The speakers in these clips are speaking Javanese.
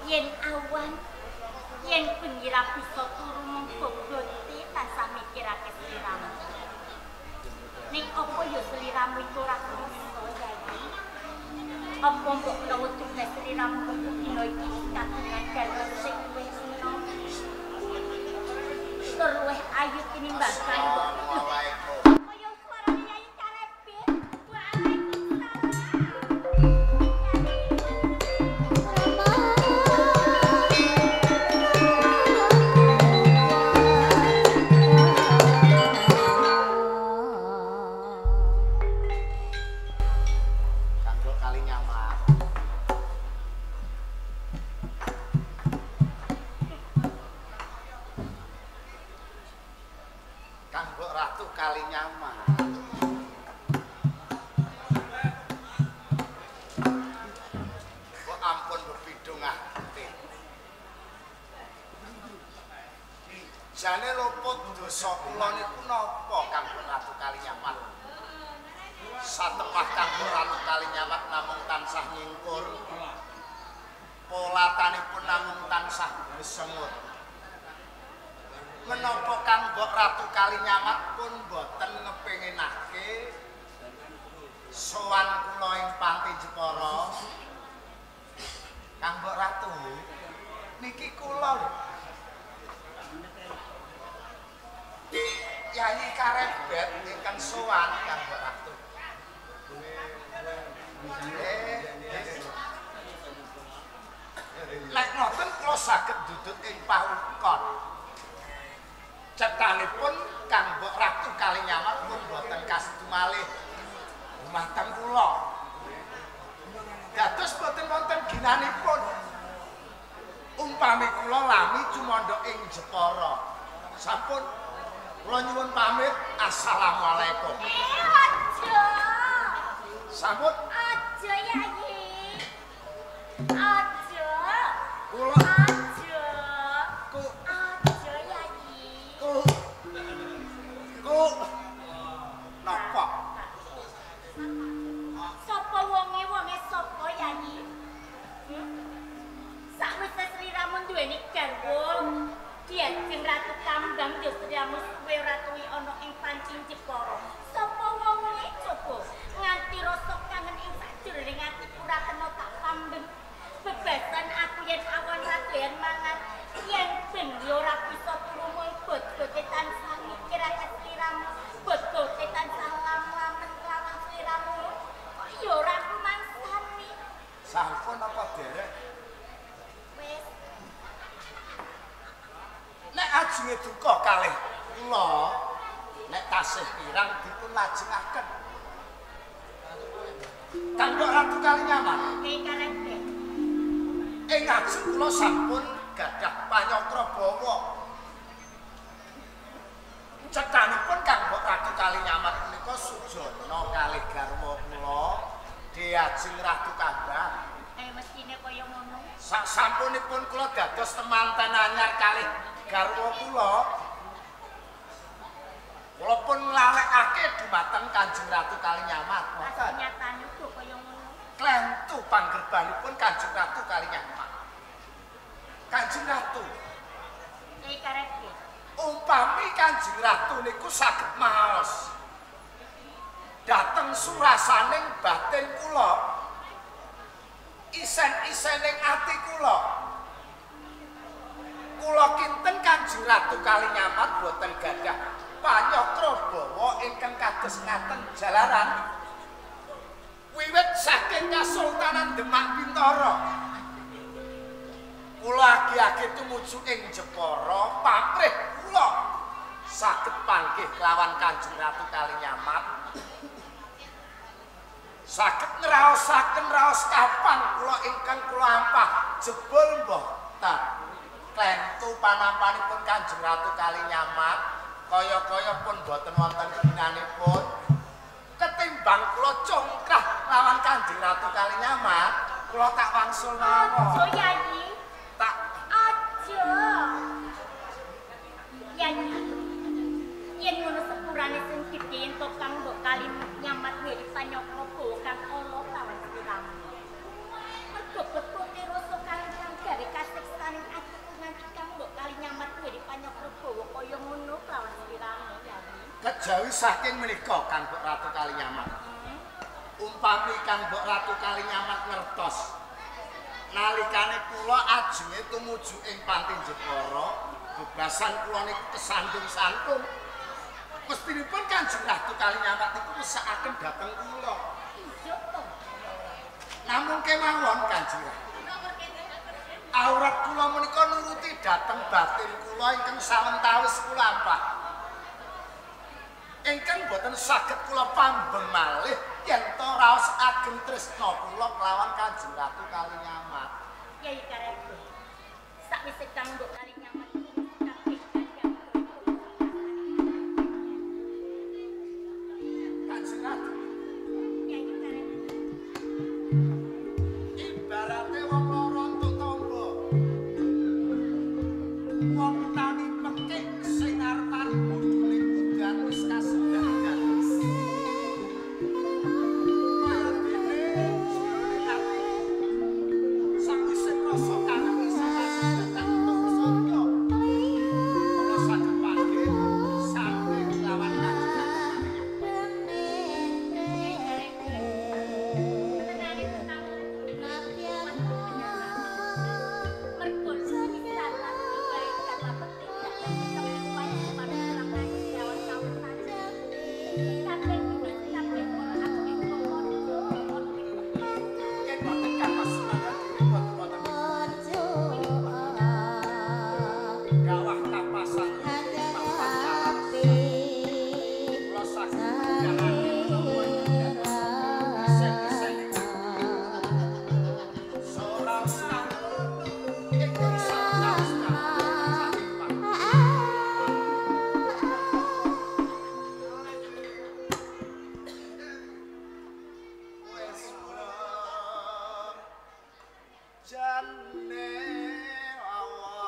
Yen awan, yen bengi ra bisa turu mung boboti tansah mikirake sliramu. Ning apa ya sliramu iku ora krasa Yayi? Apa mbok menawa tugas sliramu dina iki kagungan dalem sing luwih enom? Tur luwih ayu tinimbang kanggo kaya suarane Yayi Karepin. Jane luput dosa kula niku napa Kanggo Ratu Kalinyamat? Satemah Kanggo Ratu Kalinyamat namung tansah nyingkur. Polatanipun namung tansah besengut. Menapa Kanggo Ratu Kalinyamat pun boten ngepinginake sowan kula ing Panti Jepara? Kanggo Ratu niki kula lho. Yayi Karepet ingkang sowan Kanggo Ratu. Nek ngoten kula saged duduk ing pawukon. Cetanipun Kanggo Ratu Kalinyamat pun boten kastu malih dumateng kula. Dados boten wonten ginanipun. Umpami kula lami cumandha ing Jepara. Sampun kula nyuwun pamit. Assalamualaikum. Aja. Sampun. Aja Yayi. Aja. Kula Aja. ku Aja Yayi. ku napa? Sapa wonge sapa Yayi? Sakwise sliramu duweni garwa, Diajeng Ratu Kambang ya sliramu suwe ratui ana ing Panci Jepara. Sapa wonge coba nganti rasa kangen ing sajroning atiku ora kena tak pambeng. Bebasan aku yen awan radoyan mangan, yen ben yo ora bisa turu mung bot-bote tansah mikirake sliramu, bot-bote tansah lam-lamen lawan sliramu. Kok yo ora kumansani. Sampun apa derek? Wis Nek ajenge duka kalih kula, nek tasih kirang dipun lajengaken. Kanggo Ratu Kalinyamat. Karepet. Ing ajeng kula sampun gadah panyokra bawa. Cethanipun Kanggo Ratu Kalinyamat menika sujana kalih garwa kula, Diajeng Ratu Kambang. Mestine kaya ngono. Sasampunipun kula dados temanten anyar kalih garwa kula. Kula pun nglalekake dumateng Kanjeng Ratu Kalinyamat. Nyatane kok kaya ngono. Klentu panggerbanipun Kanjeng Ratu Kalinyamat. Kanjeng Ratu, Karepet. umpami Kanjeng Ratu niku saged maos dhateng surasaning batin kula, isen-isening ati kula. Kula kinten Kanjeng Ratu Kalinyamat boten gadah panyokra bawa ingkang kados ngaten jalaran. Wiwit saking Kasultanan Demak Bintara. Kula agi-agi tumuju ing Jepara, pamrih kula saged panggih kelawan Kanjeng Ratu Kalinyamat. Saged ngraosaken raos kapan kula ingkang kula ampah jebul mboten. Klentu panampanipun Kanjeng Ratu Kalinyamat kaya-kaya pun boten wonten ginanipun. Ketimbang kula congkrah lawan Kanjeng Ratu Kalinyamat, kula tak wangsul mawon. Aja Yayi. Tak Aja. Yayi. Yen ngono sepurane sing gedhe entuk Kanggo Kalinyamat mirip panyokra bawa kang ala lawan sliramu. Mergo bebote rasa kang gawe saking menika Kang Mbok Ratu Kalinyamat. Umpami Kang Mbok Ratu Kalinyamat ngertos nalikane kula ajenge tumuju ing Panti Jepara, bebasan kula niku kesandung santun. Mestinipun Kanjeng Ratu Kalinyamat niku mesakaken dhateng kula. Iya to. Namung kemawon Kanjeng Ratu. Aurat kula menika nuruti dhateng batin kula ingkang sawetawis kula ampah. Ingkang boten saged kula pambeng malih yen to raos ageng tresna kula kelawan Kanjeng Ratu Kalinyamat. Kyai Karep. Sakwise Kang Mbok Kalinyamat Kanjeng Ratu. Kyai Karep. Ibarate wong loro entuk tangga. Wong tani pekik sing arep-arep bodhone udan wis kasendangan. Kaya dene sakwise krasa kangen isa kasendangan untuk Surya. Kula saged panggih sampe lawan Kanjeng Ratu. Yen boten kapasunaken diri boten gawah kapasan papan kula saged jangan sen-sen ora usah ingkang sawetawis saking wis jane awan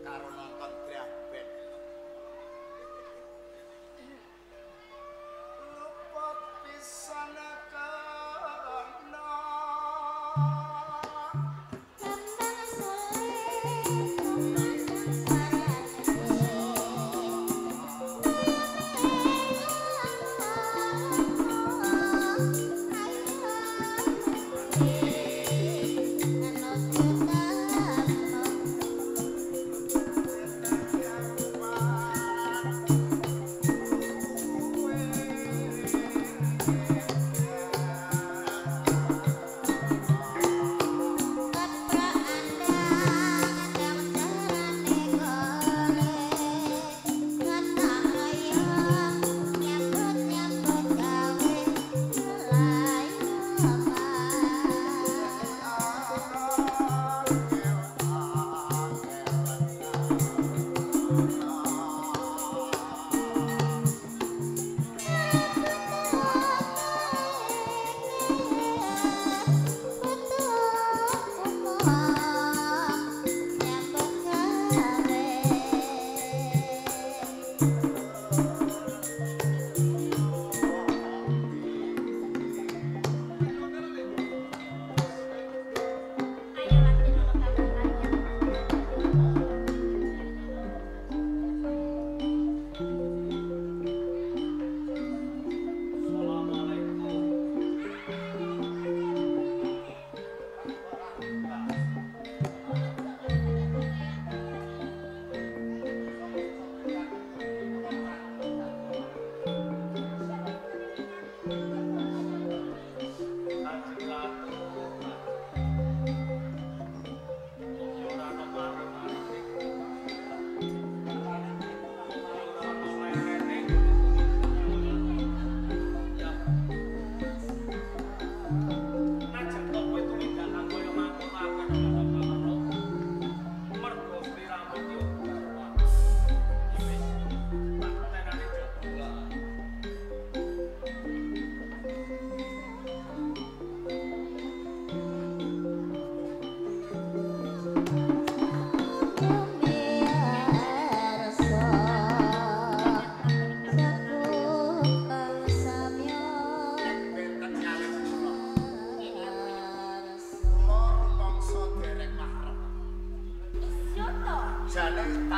karo nonton Draben. Luput pisan kena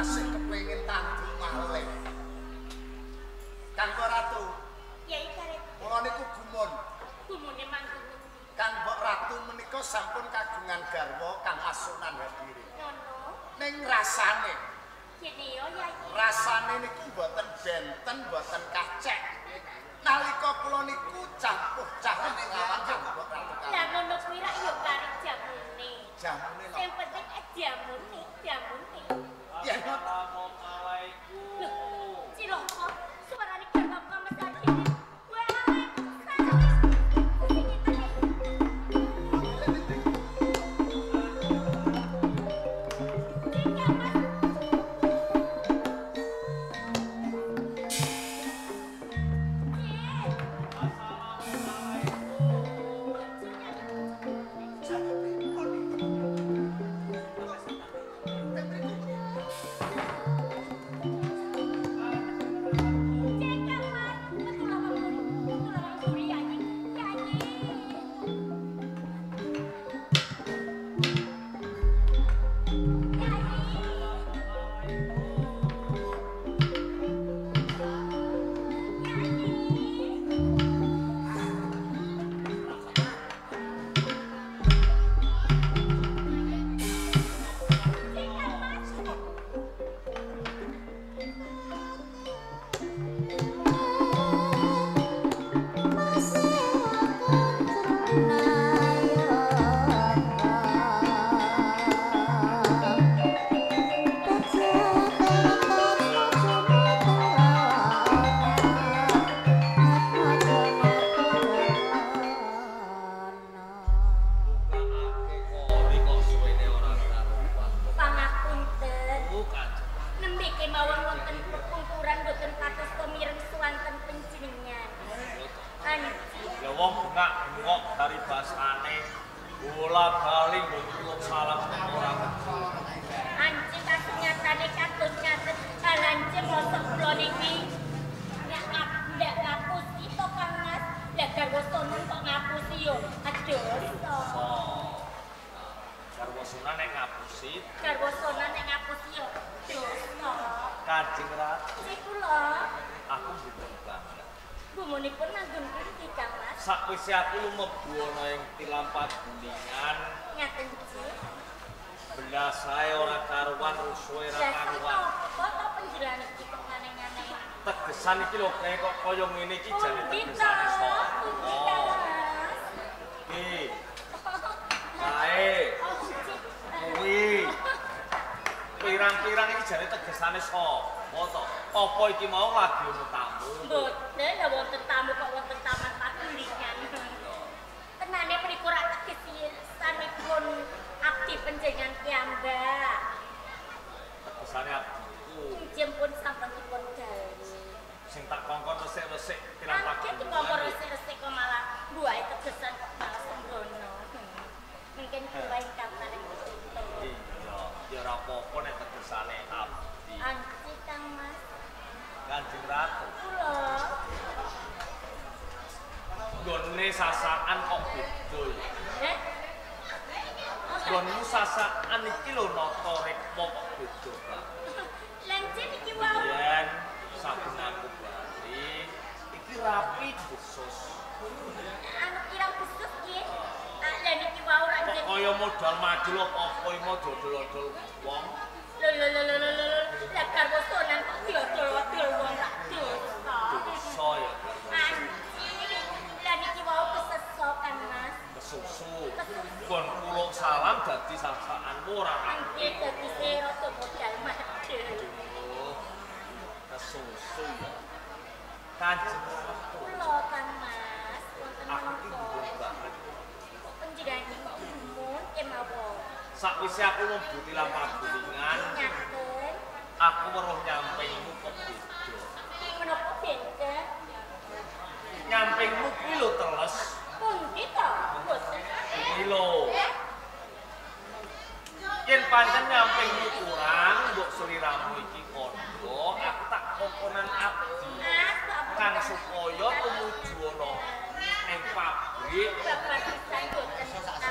tasih kepengin tanduk malih. Kang Ratu. Ya iki karep. Kula niku gumun. Gumune manggung. Kang Mbok Ratu menika sampun kagungan garwa Kang Asunan Hadiri. Ngono. Ning rasane Kene yo ya iki. rasane niku mboten benten, mboten kacek. Nalika kula niku campur-campur lawan Kang Mbok Ratu. Lah ngono kuwi rak yo karep jamune. Jamune lho. Sing penting jamune. Ya Assalamualaikum. Ciloko, suarane garwa Mas Hadiri. Sakwise aku mlebu ana ing tilampat gulingan. Ngaten iki. Belas ae ora karuan rusuhe ra karuan. Apa penjelasan iki kok aneh-aneh. Tegesan iki lho kok kaya ngene iki jane tegesane sapa. Iki. Ae. Kuwi. Pirang-pirang iki jane tegesane sapa to? Apa iki mau lagi ono tamu? Mboten, lha wonten tamu kok wonten taman pagulingan. Tenane mriku rak tegesi sanipun abdi panjenengan piyambak. Tegesane abdiku. Injim pun sampun dipun gawe. Sing tak kongkon resik-resik tilampat. Angke dikongkon resik-resik kok malah buahe tegesan kok malah sembrono. Mungkin kuwi kapan iki. Iya, ya ora apa-apa nek tegesane abdi. Anci Kang Mas. Kanjeng Ratu. Kula. Nggone sasakan kok beda ya. Heh. Nggonmu sasakan iki lho nata rekmo kok beda, Pak. Lancen iki wae. Yen saben aku bali iki rapi khusus. Anu kirang khusus nggih. Lah niki wae ora Kok kaya modal maju lho apa iki mau dodol-dodol wong. Lho. Lah garwa sonan kok diodol-odol wong rak dosa. Dosa ya. Anci. Lah niki wae keseso kan Mas. Kesusu. Gon kula salam dadi sasakanmu ora Anci dadi sira to modal mati. Kesusu ya. Kanjeng Ratu. Kula kan Mas, wonten Aku iki menapa? gumun banget. Panjenengan kok gumun kemawon. Sakwise aku mlebu tilampat gulingan, Nyaten. aku weruh nyampingmu kok beda. Menapa beda? Nyampingmu kuwi lho teles. Pundi to? Mboten. Iki lho. Yen pancen nyampingmu kurang, mbok sliramu iki kandha, aku tak kokonan abdi. Kang supaya tumuju ana ing pabrik. Bapak pisan boten amat.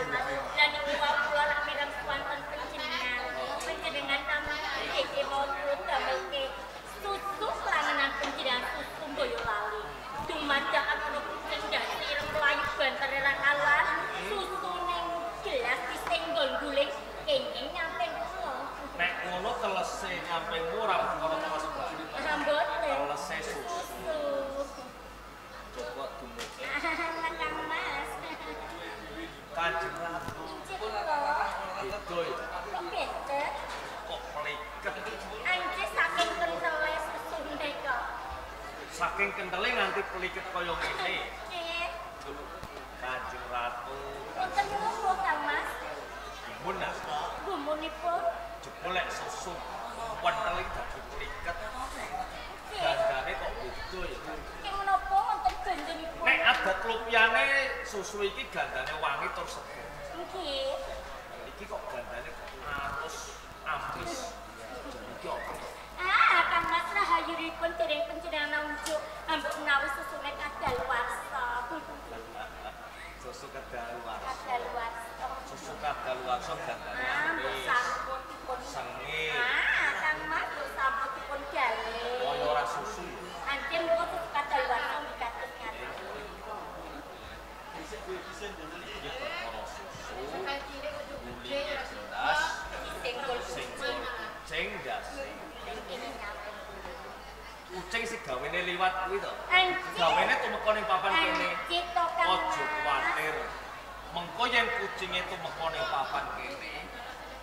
Lan niku wae kula lak mireng swanten panjenengan. Panjenengan tamu iki mawon kula saking kendele nganti peliket kaya ngene. Nggih. Kanjeng Ratu. Wonten nopo Kang Mas? Mun nah, Gumunipun? jebul lek susu penteli dadi peliket. Gandane kok beda ya. Ing menapa wonten gandhenipun? Nek adat lupyane susu iki gandane wangi tur seger. Nggih. Iki kok gandane halus amis. Iki apa? Kang Mas rahayunipun dereng panjenengan unjuk ambek menawi susune kadaluwarsa. Susu kadaluwarsa. Kadaluwarsa. Susu kadaluwarsa gandane Mbok amis. sampun dipun Sengit. Kang Mas mbok sampun dipun gale. Kaya ora susu. Anjen kok susu kadaluwarsa mikaten ngaten. Iki perkara susu. Guli jelas. Senggol Senggol kucing dasi. ini nyampe. Kucing sing gawene liwat kuwi to. Anjir. Gawene tumeka ning papan kene. Anjir to Kang Mas. Ojo kuwatir. Mengko yen kucinge tumeka ning papan kene,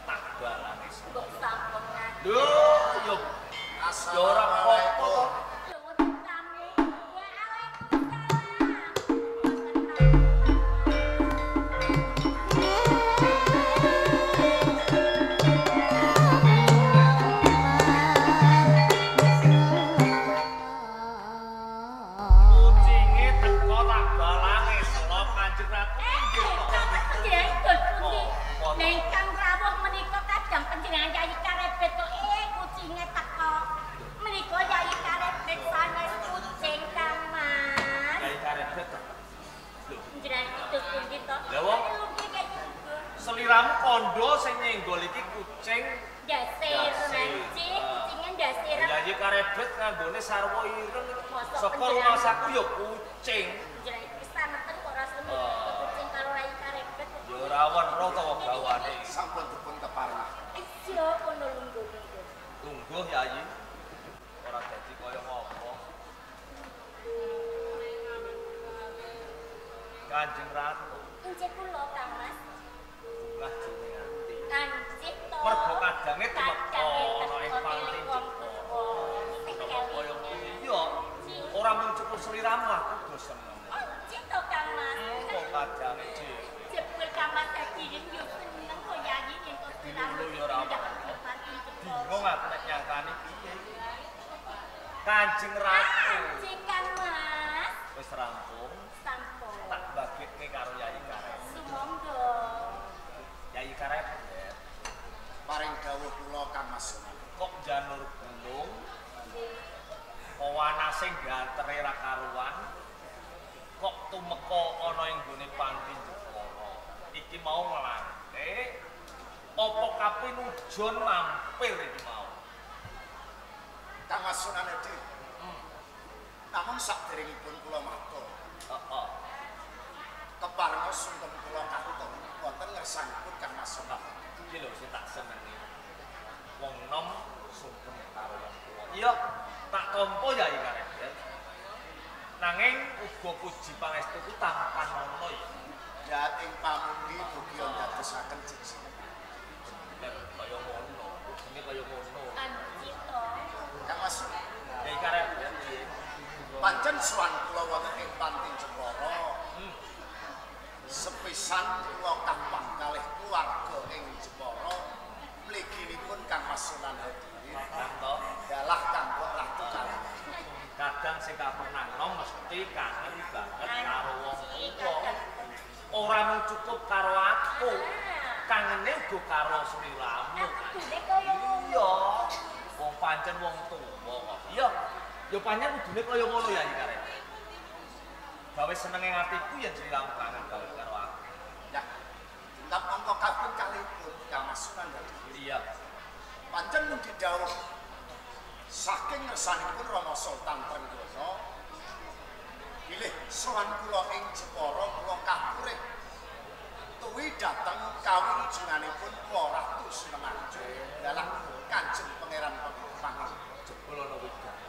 tak balane. Mbok sampun ngaten. Lho, yo ora apa-apa. Kucinge teko tak balange selop Kanjeng Ratu inggih kok. Nengkang rawuh menika kadang panjenengan Yayi Karebet kok kucinge teko. Menika Yayi Karebet sanes kucing Kang Mas. Yayi Karebet to. Lho, Panjenengan itu pundi to? Lah, wong. seliramu kondo sing nyenggol iki kucing Dasir nanti kucingnya dasir. Yayi Karebet nganggone sarwa ireng. Mosok Saka penjara. rumah saku ya kucing. Jadi kesaneten kok rasane kucing karo Yayi Karebet. Ya ora weruh to gawane. Sampun dipun keparah. Iya kono lungguh-lungguh. Lungguh Yayi. Ora dadi kaya ngopo. Kanjeng Ratu, Injek kula Kang Mas. bunga jene ati. Kanjeng to. Mergo kadange temeka ana ing panti Jepara. kaya kuwi. Iya, ora mung cukup sliramu aku do seneng. Kanjeng to Kang Mas. Kok kadange dhewe. Jebul Kang Mas kadiring yo seneng kok Yayi yen to Dulu yo ora apa-apa. Panti Jepara. Bingung aku nek nyangkani piye. Kanjeng Ratu. Kanjeng Kang Mas. Wis rampung, Sampun. tak bagekne karo Yayi Karebet. Sumangga. Yayi Karebet Paring dawuh kula Kang Mas. kok janur gunung pawanase gantere ra karuan kok tumeka ana ing gone panti Jepara iki mau nglante apa kapinujon mampir iki mau Kang Mas Sunan Edi. Namun saderengipun kula matur, heeh keparenga sungkem kula karuta wonten ngersanipun Kang Mas Sunan. iki lho sing tak senengi wong nom sungkem karo wong tuwa iya tak tampa Yayi Karebet nanging uga puji pangestuku tampan ana ya Dating pamundi mugi ndadosaken jejeg. kaya ngono, ini kaya ngono. Kanjeng to. Kang Mas, Yayi Karebet piye? pancen suwan kula wonten ing panti Jepara. Sepisan kula kapang kalih keluarga ing Jepara, mliginipun Kang Mas Sunan Edi. Kanto, Dalah kanggo ratu kalih. kadang sing kapernah nom mesti kangen banget karo wong tuwa. Ora mung cukup karo aku, kangene uga karo sliramu. Aku dene kaya ngono. Iya, wong pancen wong tuwa kok. Iya, ya pancen kudune kaya ngono ya Yayi Karebet. Gawe senenge atiku ya sliramu kangen gawe karo aku. Ya, tingkap angka kaping kalihipun Kang Mas Sunan Edi. Iya. Pancen mung didhawuh saking ngersanipun Rama Sultan Trenggono bilih sowan kula ing Jepara kula kapurih tuwi dhateng kawujunganipun kula Ratu Sunemanju dalah Kanjeng Pangeran Pangil Jebul ana wigati.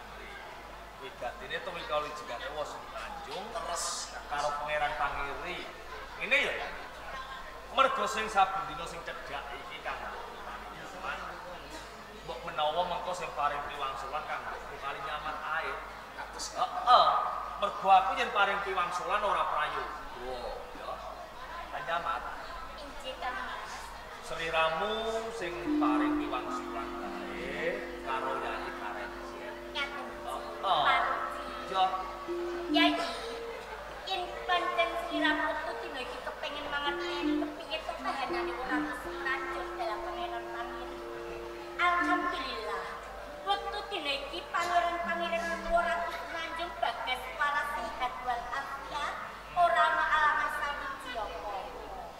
Wigatine tuwi kawujungane wis Tanjung terus karo Pangeran Pangiri. Ngene ya. Mergo sing saben dina sing cedhak iki Kang mbok menawa mengko sing paring piwangsulan Kang kali nyaman ae. kados. Heeh. Mergo aku yen paring piwangsulan ora prayoga, ya. Kanyamat. Injih Kang Mas. Seliramu sing paring piwangsulan kae karo Yayi Karet. Ngaten. Heeh. Ya. Yayi. Yen pancen sliramu tuh dina iki kepengin mangerteni kepiye to kahanane ora lanjut dalam pangeran pamin. Alhamdulillah. Waktu dina iki pangeran Ratu Semanjung Bagas para sehat wal afiat ora ana alaman sawiji apa.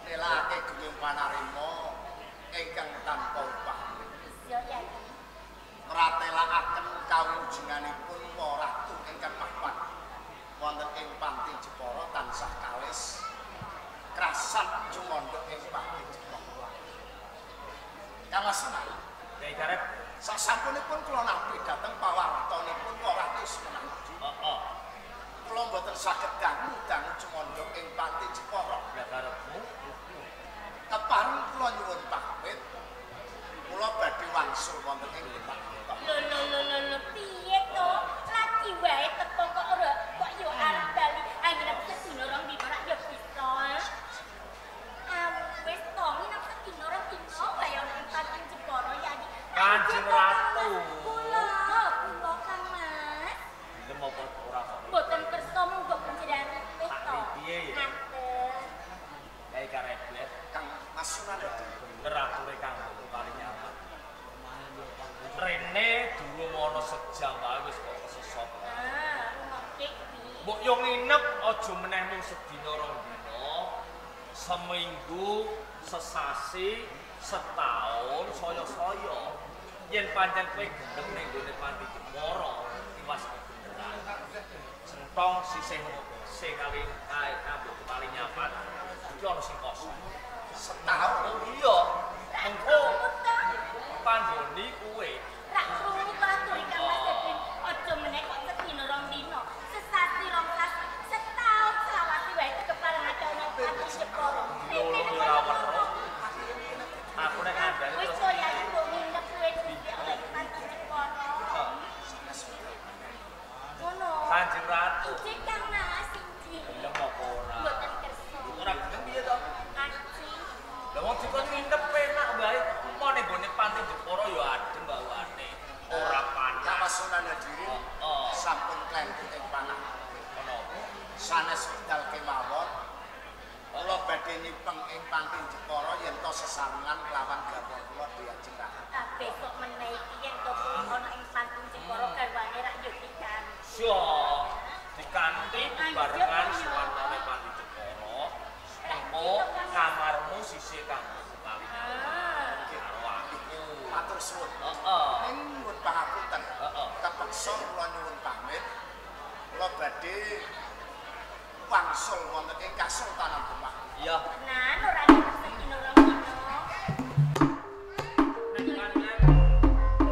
Nelake Gunung Panarima ingkang tanpa upah. Iya Yayi. Mratelakaken kawujenganipun para ratu ingkang mapan wonten ing Panti Jepara tansah kawis krasan cumondhok ing Panti Jepara. Kawasan Yayi Karet. sasampunipun kula nampi dhateng pawartanipun para ratu Semanjung. Heeh. Kula mboten saged dangu cumondhok ing Panti Jepara. Ya karepmu. Kepareng kula nyuwun pamit. Kula badhe wangsul wonten ing Demak. Lho piye to? Lagi wae teko kok ora kok yo arep bali anggere sedina rong dina rak yo bisa. Wis to nginep sedina rong dina wae ono ing Panti Jepara Yayi. Kanjeng Ratu. Kula Kang Mas. Gelem apa ora kok? Mboten kersa monggo panjenengan wis to. Piye ya? Ngaten. Yayi Karet. Kang Mas Sunan Bener ature kang kali nyaman. Rene durung ana sejam wae wis kok kesesot. Rumangke iki. Mbok yo nginep aja meneh mung sedina rong dina. Seminggu, sesasi, setahun saya-saya. Yen pancen kowe gendeng ning gone Panti Jepara, iwas kebeneran. Centong sisih sekali kae kabeh kali nyaman. Iki ana sing kosong. setahun. Iya, engko panggoni kuwe. Rak krungu to aturi Kang Mas Edwin, aja meneh kok sedina rong dina, sesasi rong sasi, setahun selawasi wae kepareng ada nang Panti Jepara. Lho ora weruh. Aku nek ngandani Wis terus to ya iku nginep kuwe dhisik oleh Panti Jepara. Ngono. Kanjeng Ratu. Injih Kang Mas, injih. Gelem apa ora? Mboten kersa. Ora gelem piye to? Anjing. Lah wong dikon nginep penak wae. Empon ning gone Panti Jepara ya adem bawane. Ora panas. Kang Sunan Hadirin sampun klentu ing panah. Ono. Sanes wekdal kemawon kula badhe nyipeng ing Panti Jepara yen to sesarengan kelawan garwa kula diajeng rahat. Besok meneh iki yen to ana ing Panti Jepara garwane rak yo dikan. Syo. Dikanthi barengan suwanane Panti Jepara. Engko kamarmu sisih kanggo kali. Karo aku. Matur suwun. Heeh. Ing nyuwun pangapunten. Heeh. Kepeksa kula nyuwun pamit. Kula badhe wangsul wonten ing Kasultanan Demak. Iya. Tenan ora nginep sedina rong dina. Nek pancen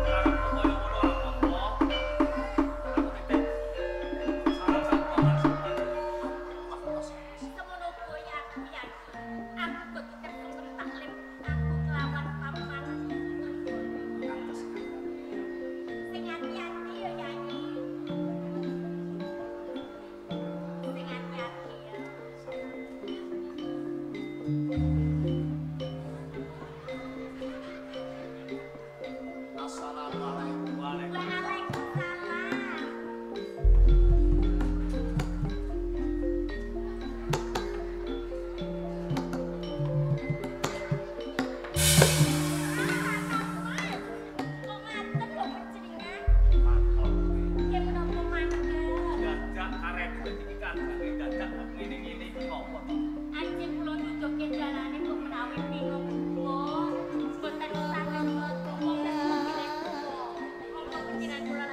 arep koyo ngono apa-apa. Aku titip salam sak paman Sultan. Semono kowe aku ya. Aku kok tetep taklim aku kelawan paman. Sing hati-hati ya Yayi. Sing hati-hati ya. Assalamualaikum. Waalaikumsalam. Kok ngaten lho panjenengan? Yen menapa mangga? Dadak karep iki kandhane dadak ngene-ngene iki ngopo to? Anjing kula nyucuke dalane kok menawi bingung kok. Mboten saged wong nang monggo panjenengan kula